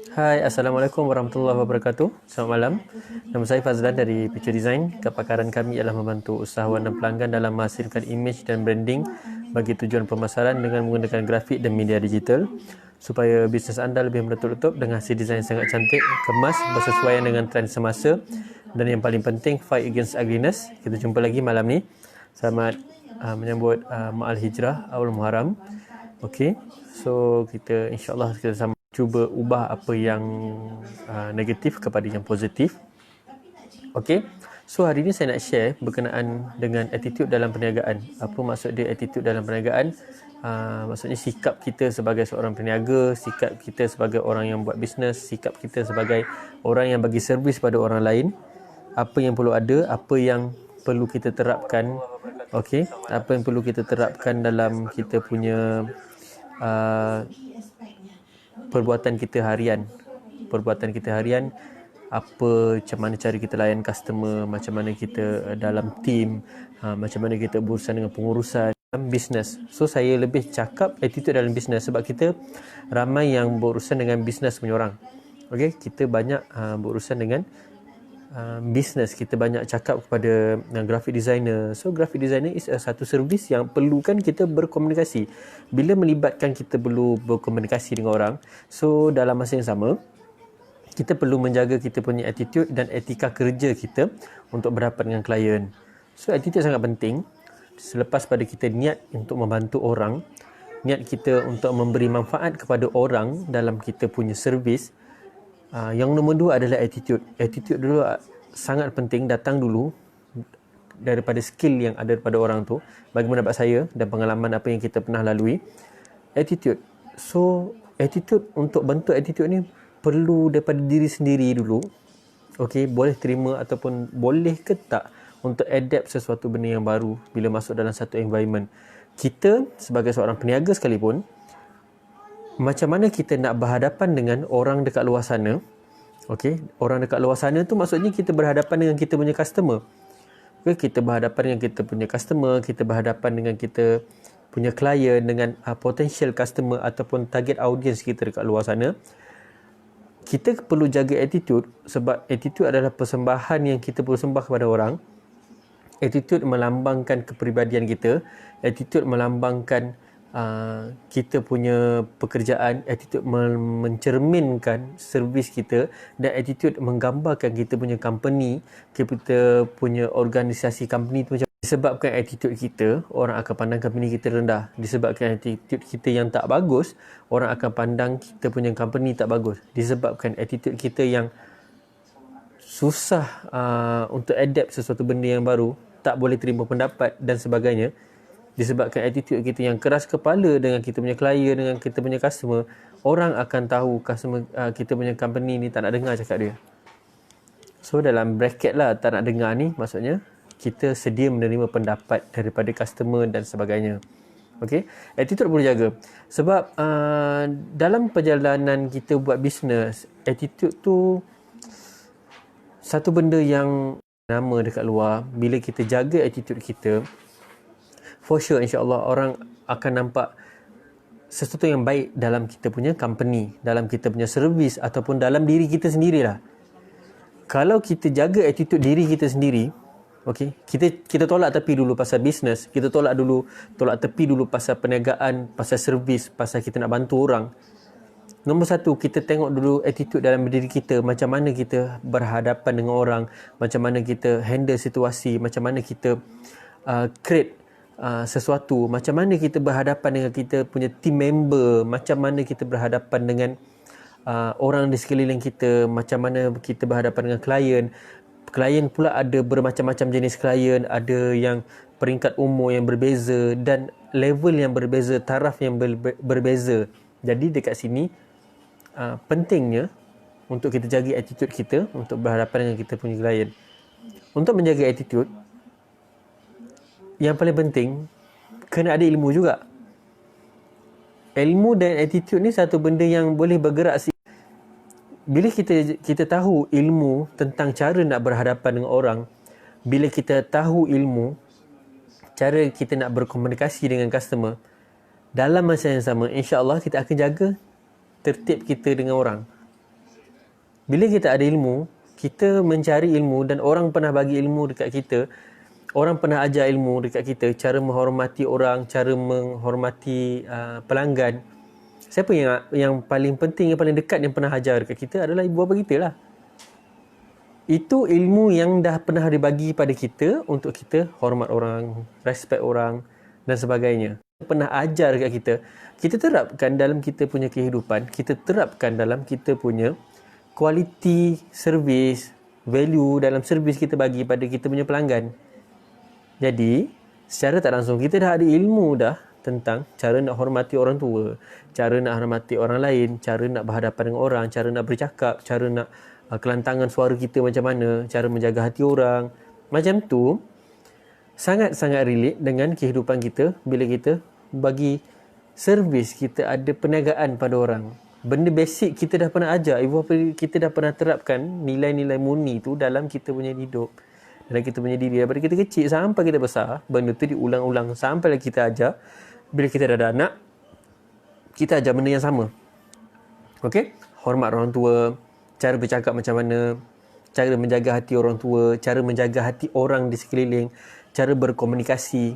Hai, Assalamualaikum warahmatullahi wabarakatuh. Selamat malam. Nama saya Fazlan dari Picture Design. Kepakaran kami ialah membantu usahawan dan pelanggan dalam menghasilkan image dan branding bagi tujuan pemasaran dengan menggunakan grafik dan media digital supaya bisnes anda lebih meletup-letup dengan hasil desain sangat cantik, kemas, bersesuaian dengan trend semasa dan yang paling penting, fight against ugliness. Kita jumpa lagi malam ni. Selamat menyambut Ma'al Hijrah Awal Muharram. Okey, so kita insyaAllah kita sama cuba ubah apa yang negatif kepada yang positif. Okey, so hari ini saya nak share berkenaan dengan attitude dalam perniagaan. Apa maksud dia attitude dalam perniagaan? Maksudnya sikap kita sebagai seorang peniaga, sikap kita sebagai orang yang buat bisnes, sikap kita sebagai orang yang bagi servis pada orang lain. Apa yang perlu ada, apa yang perlu kita terapkan. Okey, apa yang perlu kita terapkan dalam kita punya perbuatan kita harian. Perbuatan kita harian, macam mana cara kita layan customer, macam mana kita dalam team, macam mana kita berurusan dengan pengurusan dalam bisnes. So saya lebih cakap attitude dalam bisnes sebab kita ramai yang berurusan dengan bisnes punya orang. Okey, kita banyak berurusan dengan bisnes, kita banyak cakap kepada graphic designer. So graphic designer is satu servis yang perlukan kita berkomunikasi. Bila melibatkan kita perlu berkomunikasi dengan orang, so dalam masa yang sama kita perlu menjaga kita punya attitude dan etika kerja kita untuk berhadapan dengan klien. So attitude sangat penting. Selepas pada kita niat untuk membantu orang, niat kita untuk memberi manfaat kepada orang dalam kita punya servis, yang nombor dua adalah attitude. Attitude dulu sangat penting, datang dulu daripada skill yang ada pada orang tu. Bagi pendapat saya dan pengalaman apa yang kita pernah lalui, attitude. So attitude, untuk bentuk attitude ni perlu daripada diri sendiri dulu. Okey, boleh terima ataupun boleh ke tak untuk adapt sesuatu benda yang baru bila masuk dalam satu environment. Kita sebagai seorang peniaga sekalipun, macam mana kita nak berhadapan dengan orang dekat luar sana. Okey, orang dekat luar sana tu maksudnya kita berhadapan dengan kita punya customer. Okey, kita berhadapan dengan kita punya customer, kita berhadapan dengan kita punya klien, dengan potential customer ataupun target audience kita dekat luar sana. Kita perlu jaga attitude sebab attitude adalah persembahan yang kita perlu sembah kepada orang. Attitude melambangkan kepribadian kita. Attitude melambangkan kita punya pekerjaan. Attitude mencerminkan servis kita, dan attitude menggambarkan kita punya company, kita punya organisasi company tu. Macam disebabkan attitude kita, orang akan pandang company kita rendah. Disebabkan attitude kita yang tak bagus, orang akan pandang kita punya company tak bagus. Disebabkan attitude kita yang susah untuk adapt sesuatu benda yang baru, tak boleh terima pendapat dan sebagainya. Disebabkan attitude kita yang keras kepala dengan kita punya klien, dengan kita punya customer, orang akan tahu customer kita punya company ni tak nak dengar cakap dia. So dalam bracket lah tak nak dengar ni, maksudnya kita sedia menerima pendapat daripada customer dan sebagainya. Okey, attitude perlu jaga. Sebab dalam perjalanan kita buat bisnes, attitude tu satu benda yang nama dekat luar. Bila kita jaga attitude kita, for sure insyaAllah orang akan nampak sesuatu yang baik dalam kita punya company, dalam kita punya servis ataupun dalam diri kita sendirilah. Kalau kita jaga attitude diri kita sendiri, okey, kita tolak tepi dulu pasal bisnes, kita tolak tepi dulu pasal perniagaan, pasal servis, pasal kita nak bantu orang. Nombor satu, kita tengok dulu attitude dalam diri kita. Macam mana kita berhadapan dengan orang, macam mana kita handle situasi, macam mana kita create sesuatu, macam mana kita berhadapan dengan kita punya team member, macam mana kita berhadapan dengan orang di sekeliling kita, macam mana kita berhadapan dengan klien. Klien pula ada bermacam-macam jenis klien, ada yang peringkat umur yang berbeza dan level yang berbeza, taraf yang berbeza. Jadi dekat sini pentingnya untuk kita jaga attitude kita untuk berhadapan dengan kita punya klien. Untuk menjaga attitude, yang paling penting kena ada ilmu juga. Ilmu dan attitude ni satu benda yang boleh bergerak. Bila kita tahu ilmu tentang cara nak berhadapan dengan orang, bila kita tahu ilmu cara kita nak berkomunikasi dengan customer, dalam masa yang sama insya-Allah kita akan jaga tertib kita dengan orang. Bila kita ada ilmu, kita mencari ilmu dan orang pernah bagi ilmu dekat kita, orang pernah ajar ilmu dekat kita, cara menghormati orang, cara menghormati pelanggan. Siapa yang paling penting, yang paling dekat yang pernah ajar dekat kita adalah ibu bapa kita lah. Itu ilmu yang dah pernah dibagi pada kita untuk kita hormat orang, respect orang dan sebagainya. Pernah ajar dekat kita, kita terapkan dalam kita punya kehidupan, kita terapkan dalam kita punya quality service, value dalam servis kita bagi pada kita punya pelanggan. Jadi, secara tak langsung kita dah ada ilmu dah tentang cara nak hormati orang tua, cara nak hormati orang lain, cara nak berhadapan dengan orang, cara nak bercakap, cara nak kelantangan suara kita macam mana, cara menjaga hati orang. Macam tu, sangat-sangat relate dengan kehidupan kita bila kita bagi servis, kita ada perniagaan pada orang. Benda basic kita dah pernah ajar, ibu bapa kita dah pernah terapkan nilai-nilai murni tu dalam kita punya hidup, dalam kita punya diri. Daripada kita kecil sampai kita besar, benda tu diulang-ulang sampai kita ajar. Bila kita dah ada anak, kita ajar benda yang sama. Okey? Hormat orang tua, cara bercakap macam mana, cara menjaga hati orang tua, cara menjaga hati orang di sekeliling, cara berkomunikasi.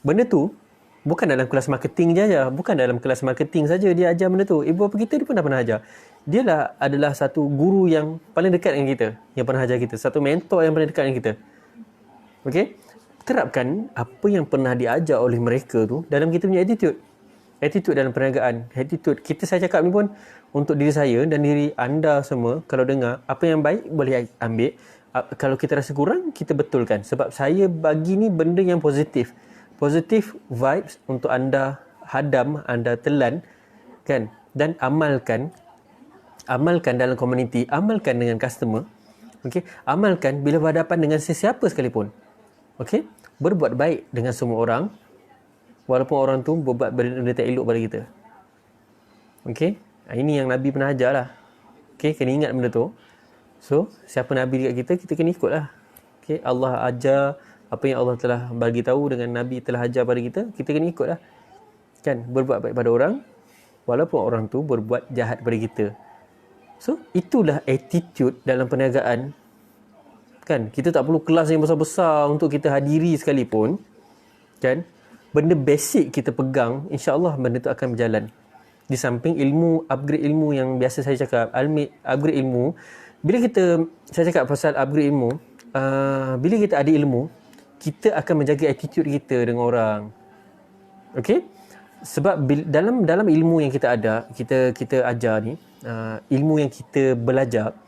Benda tu bukan dalam kelas marketing je, bukan dalam kelas marketing saja dia ajar benda tu. Ibu bapa kita dia pun dah pernah ajar. Dia adalah satu guru yang paling dekat dengan kita, yang pernah ajar kita, satu mentor yang paling dekat dengan kita. Okey? Terapkan apa yang pernah diajar oleh mereka tu dalam kita punya attitude. Attitude dalam perniagaan, attitude. Saya cakap ni pun untuk diri saya dan diri anda semua, kalau dengar, apa yang baik boleh ambil. Kalau kita rasa kurang, kita betulkan. Sebab saya bagi ni benda yang positif. Positive vibes untuk anda hadam, anda telan, kan? Dan amalkan dalam komuniti, amalkan dengan customer. Okey, amalkan bila berhadapan dengan sesiapa sekalipun. Okey, berbuat baik dengan semua orang walaupun orang tu berbuat benda tak elok pada kita. Okey, ini yang Nabi pernah ajar lah. Okey, kena ingat benda tu. So, siapa Nabi dekat kita, kita kena ikut lah. Okey, Allah ajar apa yang Allah telah bagi tahu dengan Nabi telah ajar pada kita, kita kena ikut lah. Kan, berbuat baik pada orang walaupun orang tu berbuat jahat pada kita. So, itulah attitude dalam perniagaan. Kan, kita tak perlu kelas yang besar-besar untuk kita hadiri sekalipun. Kan, benda basic kita pegang, insya-Allah benda tu akan berjalan. Di samping ilmu, upgrade ilmu yang biasa saya cakap, upgrade ilmu. Bila saya cakap pasal upgrade ilmu, bila kita ada ilmu, kita akan menjaga attitude kita dengan orang. Okey? Sebab dalam ilmu yang kita ada, kita ajar ni, ilmu yang kita belajar,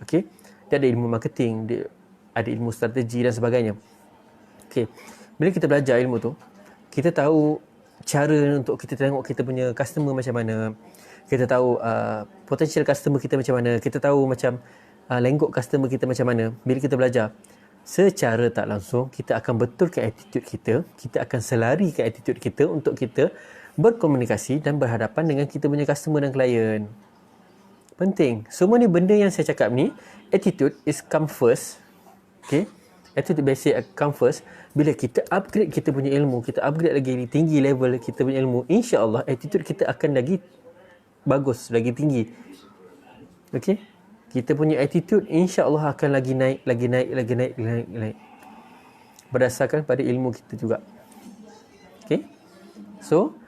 okey? Dia ada ilmu marketing, dia ada ilmu strategi dan sebagainya. Okey. Bila kita belajar ilmu tu, kita tahu cara untuk kita tengok kita punya customer macam mana. Kita tahu potential customer kita macam mana. Kita tahu macam lenggok customer kita macam mana. Bila kita belajar, secara tak langsung kita akan betulkan attitude kita. Kita akan selarikan attitude kita untuk kita berkomunikasi dan berhadapan dengan kita punya customer dan klien. Penting. Semua ni benda yang saya cakap ni, attitude is come first. Okay? Attitude basic come first. Bila kita upgrade kita punya ilmu, kita upgrade lagi tinggi level kita punya ilmu, insya-Allah attitude kita akan lagi bagus, lagi tinggi. Okay? Kita punya attitude insya-Allah akan lagi naik. Berdasarkan pada ilmu kita juga. Okay? So,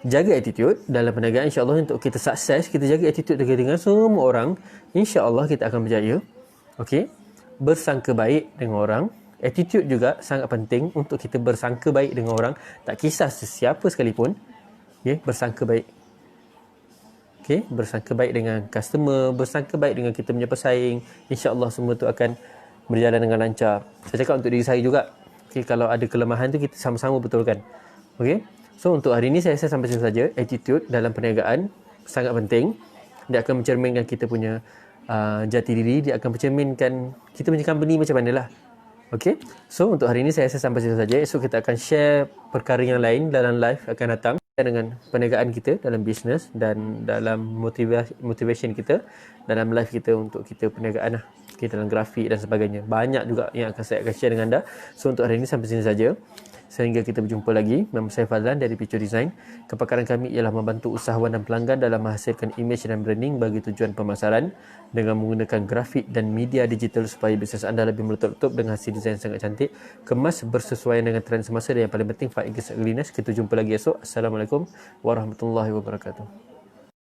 jaga attitude dalam perniagaan, insya-Allah untuk kita sukses, kita jaga attitude dengan semua orang, insya-Allah kita akan berjaya. Okey. Bersangka baik dengan orang, attitude juga sangat penting untuk kita bersangka baik dengan orang, tak kisah sesiapa sekalipun. Okey, bersangka baik. Okey, bersangka baik dengan customer, bersangka baik dengan kita punya pesaing, insya-Allah semua tu akan berjalan dengan lancar. Saya cakap untuk diri saya juga. Okey, kalau ada kelemahan tu kita sama-sama betulkan. Okey. So, untuk hari ini saya rasa sampai sini saja. Attitude dalam perniagaan sangat penting. Dia akan mencerminkan kita punya jati diri. Dia akan mencerminkan kita punya company macam mana lah. Okay. So, untuk hari ini saya rasa sampai sini saja. Esok kita akan share perkara yang lain dalam live akan datang. Dengan perniagaan kita dalam bisnes dan dalam motivation kita dalam live kita untuk kita perniagaan lah. Okay, dalam grafik dan sebagainya. Banyak juga yang saya akan share dengan anda. So, untuk hari ini sampai sini saja. Sehingga kita berjumpa lagi. Nama saya Fazlan dari Picu Design. Kepakaran kami ialah membantu usahawan dan pelanggan dalam menghasilkan imej dan branding bagi tujuan pemasaran dengan menggunakan grafik dan media digital supaya bisnes anda lebih meletup-letup dengan hasil desain sangat cantik, kemas bersesuaian dengan trend semasa, dan yang paling penting fight against ugliness. Kita jumpa lagi esok. Assalamualaikum warahmatullahi wabarakatuh.